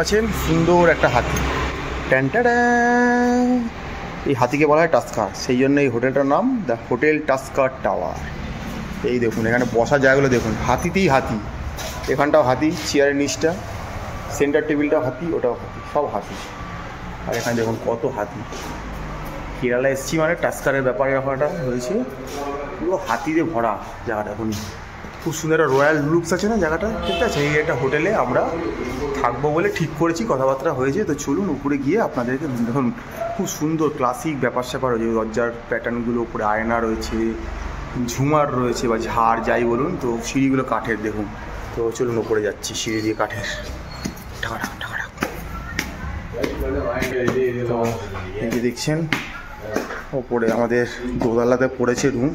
আছেন সুন্দর একটা হাতি, ট্যান্টাডা। এই হাতিকে বলা হয় টাস্কার, সেই জন্য এই হোটেলটার নাম দ্য হোটেল টাস্কার টাওয়ার। এই দেখুন এখানে বসার জায়গাগুলো দেখুন, হাতিতেই হাতি, এখানটাও হাতি, চেয়ারের নিচটা, সেন্টার টেবিলটাও হাতি, ওটাও হাতি, সব হাতি। আর এখানে দেখুন কত হাতি। কেরালা এসছি মানে টাস্কারের ব্যাপারে ব্যাপারটা হয়েছে, পুরো হাতিতে ভরা জায়গাটা। এখন খুব সুন্দর একটা রয়্যাল লুকস আছে না জায়গাটা, ঠিক আছে। এই একটা হোটেলে আমরা থাকবো বলে ঠিক করেছি, কথাবার্তা হয়েছে। তো চলুন উপরে গিয়ে আপনাদেরকে দেখুন খুব সুন্দর ক্লাসিক ব্যাপার স্যাপার রয়েছে, দরজার প্যাটার্নগুলো, উপরে আয়না রয়েছে, ঝুমার রয়েছে বা ঝাড় যাই বলুন। তো সিঁড়িগুলো কাঠের দেখুন। তো চলুন উপরে যাচ্ছি, সিঁড়ি দিয়ে কাঠের, ঢাকা ঢাকা। তো এই যে দেখছেন ওপরে আমাদের দোতলাতে পড়েছে রুম।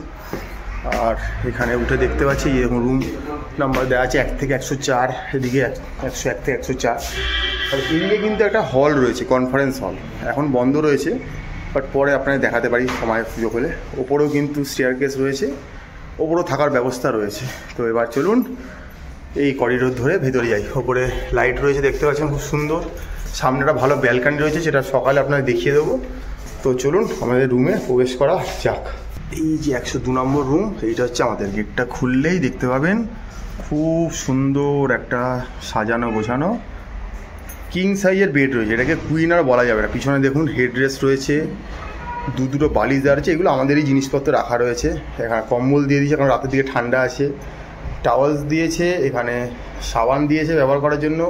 আর এখানে উঠে দেখতে পাচ্ছি এরকম রুম নাম্বার দেওয়া আছে 1 থেকে 104, এদিকে 101 থেকে 104। আর এদিকে কিন্তু একটা হল রয়েছে, কনফারেন্স হল, এখন বন্ধ রয়েছে, বাট পরে আপনাকে দেখাতে পারি সময় সুযোগ হলে। ওপরেও কিন্তু স্টেয়ারকেস রয়েছে, ওপরেও থাকার ব্যবস্থা রয়েছে। তো এবার চলুন এই করিডোর ধরে ভেতরে যাই। ওপরে লাইট রয়েছে দেখতে পাচ্ছেন খুব সুন্দর, সামনে একটা ভালো ব্যালকানি রয়েছে, সেটা সকালে আপনাকে দেখিয়ে দেবো। তো চলুন আমাদের রুমে প্রবেশ করা যাক। এই যে 102 নম্বর রুম, এইটা হচ্ছে আমাদের। গেটটা খুললেই দেখতে পাবেন খুব সুন্দর একটা সাজানো গোছানো কিং সাইজের বেড রয়েছে। এটাকে কুইন আর বলা যাবে না। পিছনে দেখুন হেডরেস্ট রয়েছে, দুটো বালিশ দেওয়া রয়েছে, এগুলো আমাদেরই জিনিসপত্র রাখা রয়েছে। এখানে কম্বল দিয়ে দিয়েছে, কারণ রাতের দিকে ঠান্ডা আছে। টাওয়ালস দিয়েছে, এখানে সাবান দিয়েছে ব্যবহার করার জন্য।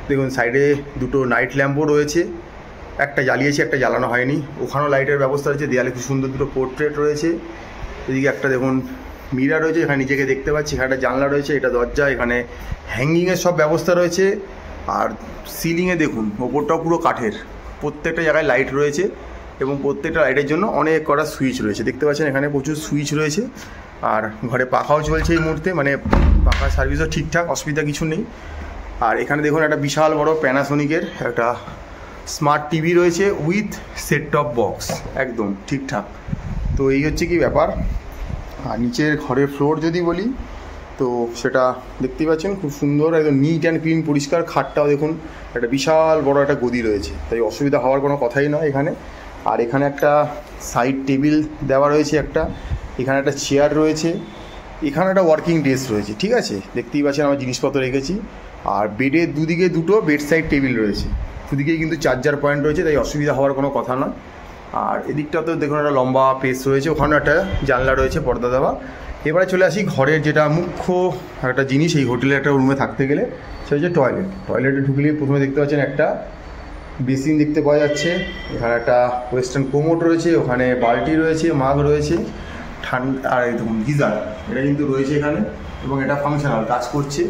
দেখুন সাইডে দুটো নাইট ল্যাম্পও রয়েছে, একটা জ্বালিয়েছি, একটা জ্বালানো হয়নি। ওখানেও লাইটের ব্যবস্থা রয়েছে, দেয়ালে খুব সুন্দর দুটো পোর্ট্রেট রয়েছে। এদিকে একটা দেখুন মিরার রয়েছে, এখানে নিজেকে দেখতে পাচ্ছি। এখানে একটা জানলা রয়েছে, এটা দরজা। এখানে হ্যাঙ্গিংয়ের সব ব্যবস্থা রয়েছে। আর সিলিংয়ে দেখুন ওপরটাও পুরো কাঠের, প্রত্যেকটা জায়গায় লাইট রয়েছে এবং প্রত্যেকটা লাইটের জন্য অনেক কটা সুইচ রয়েছে দেখতে পাচ্ছেন। এখানে প্রচুর সুইচ রয়েছে। আর ঘরে পাখাও চলছে এই মুহূর্তে, মানে পাখার সার্ভিসও ঠিকঠাক, অসুবিধা কিছু নেই। আর এখানে দেখুন একটা বিশাল বড় প্যানাসোনিকের একটা স্মার্ট টিভি রয়েছে উইথ সেট টপ বক্স, একদম ঠিকঠাক। তো এই হচ্ছে কি ব্যাপার। আর নিচের ঘরের ফ্লোর যদি বলি তো সেটা দেখতেই পাচ্ছেন খুব সুন্দর, একদম নিট অ্যান্ড ক্লিন, পরিষ্কার। খাটটাও দেখুন একটা বিশাল বড় একটা গদি রয়েছে, তাই অসুবিধা হওয়ার কোনো কথাই নয় এখানে। আর এখানে একটা সাইড টেবিল দেওয়া রয়েছে, একটা এখানে একটা চেয়ার রয়েছে, এখানে একটা ওয়ার্কিং ডেস্ক রয়েছে, ঠিক আছে। দেখতেই পাচ্ছেন আমার জিনিসপত্র রেখেছি। আর বেডের দুদিকে দুটো বেড সাইড টেবিল রয়েছে, দুদিকেই কিন্তু চার্জার পয়েন্ট রয়েছে, তাই অসুবিধা হওয়ার কোনো কথা নয়। আর এদিকটাতেও দেখুন একটা লম্বা পেস রয়েছে, ওখানে একটা জানলা রয়েছে পর্দা দেওয়া। এবারে চলে আসি ঘরের যেটা মুখ্য একটা জিনিস এই হোটেলের একটা রুমে থাকতে গেলে, সেটা হচ্ছে টয়লেট। টয়লেটে ঢুকলে প্রথমে দেখতে পাচ্ছেন একটা বেসিন দেখতে পাওয়া যাচ্ছে, এখানে একটা ওয়েস্টার্ন কোমোড রয়েছে, ওখানে বালতি রয়েছে, মাগ রয়েছে, ঠান্ডা। আর একদম গিজার এটা কিন্তু রয়েছে এখানে, এবং এটা ফাংশনাল, কাজ করছে।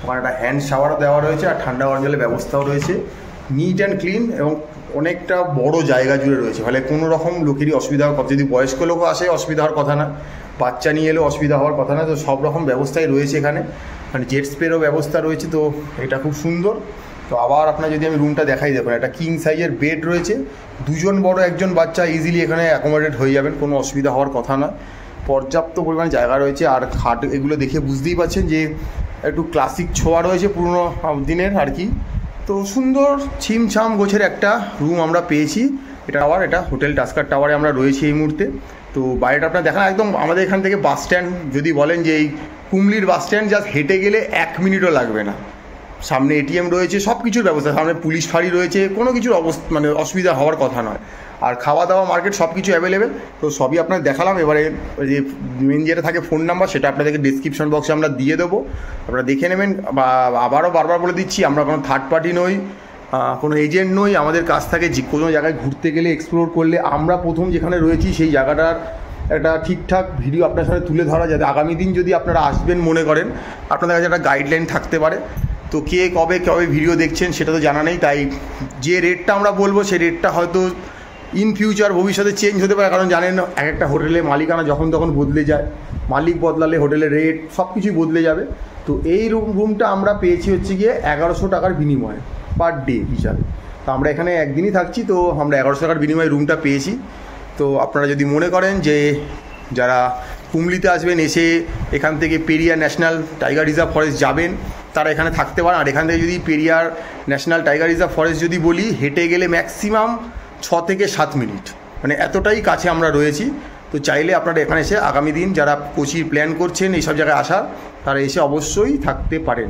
ওখানে একটা হ্যান্ড শাওয়ার দেওয়া রয়েছে, আর ঠান্ডা গরম জলের ব্যবস্থাও রয়েছে। নিট অ্যান্ড ক্লিন এবং অনেকটা বড় জায়গা জুড়ে রয়েছে, ফলে কোনো রকম লোকেরই অসুবিধা হওয়ার কথা, যদি বয়স্ক লোকও আসে অসুবিধা হওয়ার কথা না, বাচ্চা নিয়ে এলেও অসুবিধা হওয়ার কথা না। তো সব রকম ব্যবস্থাই রয়েছে এখানে, মানে জেট স্প্রেরও ব্যবস্থা রয়েছে। তো এটা খুব সুন্দর। তো আবার আপনার যদি আমি রুমটা দেখাই, দেখুন একটা কিং সাইজের বেড রয়েছে, দুজন বড় একজন বাচ্চা ইজিলি এখানে অ্যাকোমোডেট হয়ে যাবেন, কোনো অসুবিধা হওয়ার কথা না। পর্যাপ্ত পরিমাণে জায়গা রয়েছে। আর খাট এগুলো দেখে বুঝতেই পারছেন যে একটু ক্লাসিক ছোঁয়া রয়েছে, পুরনো দিনের আর কি। তো সুন্দর ছিমছাম গোছের একটা রুম আমরা পেয়েছি। এটা আবার এটা হোটেল টাস্কার টাওয়ারে আমরা রয়েছি এই মুহূর্তে। তো বাইরেটা আপনার দেখা একদম আমাদের এখান থেকে বাস স্ট্যান্ড, যদি বলেন যে এই কুমলির বাস স্ট্যান্ড জাস্ট হেঁটে গেলে 1 মিনিটও লাগবে না। সামনে এটিএম রয়েছে, সব কিছুর ব্যবস্থা, সামনে পুলিশ ফাঁড়ি রয়েছে, কোনো কিছুর মানে অসুবিধা হওয়ার কথা নয়। আর খাওয়া দাওয়া মার্কেট সব কিছু অ্যাভেলেবেল। তো সবই আপনাকে দেখালাম। এবারে যে মেন যেটা থাকে ফোন নাম্বার, সেটা আপনাদেরকে ডিসক্রিপশন বক্সে আমরা দিয়ে দেবো, আপনারা দেখে নেবেন। বা আবারও বারবার বলে দিচ্ছি, আমরা কোনো থার্ড পার্টি নই, কোনো এজেন্ট নই। আমাদের কাছ থেকে যে কোনো জায়গায় ঘুরতে গেলে, এক্সপ্লোর করলে, আমরা প্রথম যেখানে রয়েছি সেই জায়গাটার একটা ঠিকঠাক ভিডিও আপনার সাথে তুলে ধরা, যাতে আগামী দিন যদি আপনারা আসবেন মনে করেন, আপনাদের কাছে একটা গাইডলাইন থাকতে পারে। তো কে কবে ভিডিও দেখছেন সেটা তো জানা নেই, তাই যে রেটটা আমরা বলবো সেই রেটটা হয়তো ইন ফিউচার ভবিষ্যতে চেঞ্জ হতে পারে, কারণ জানেন এক একটা হোটেলে মালিকানা যখন তখন বদলে যায়, মালিক বদলালে হোটেলের রেট সব কিছুই বদলে যাবে। তো এই রুমটা আমরা পেয়েছি হচ্ছে গিয়ে 1100 টাকার বিনিময়ে পার ডে হিসাবে। তো আমরা এখানে একদিনই থাকছি, তো আমরা 1100 টাকার বিনিময়ে রুমটা পেয়েছি। তো আপনারা যদি মনে করেন যে যারা কুমলিতে আসবেন, এসে এখান থেকে Periya national tiger reserve forest যাবেন, তারা এখানে থাকতে পারেন। আর এখান থেকে যদি Periyar national tiger reserve forest যদি বলি, হেঁটে গেলে ম্যাক্সিমাম 6 থেকে 7 মিনিট, মানে এতটাই কাছে আমরা রয়েছি। তো চাইলে আপনারা এখানে এসে আগামী দিন যারা কোচির প্ল্যান করছেন এইসব জায়গায় আসার, তারা এসে অবশ্যই থাকতে পারেন।